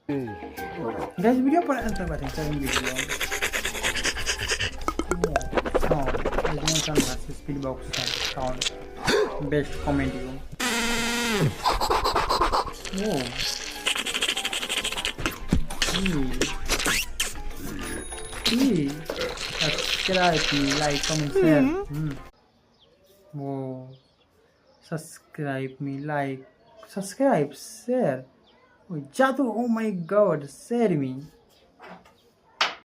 Guys, video पर answer batin sa yung video. Sound. Original sound versus beatbox sound. Best comment yun. Oh. Subscribe me, like, comment, share. Oh. Subscribe me, like, subscribe, share. Oh, Jadu, oh my god, share me.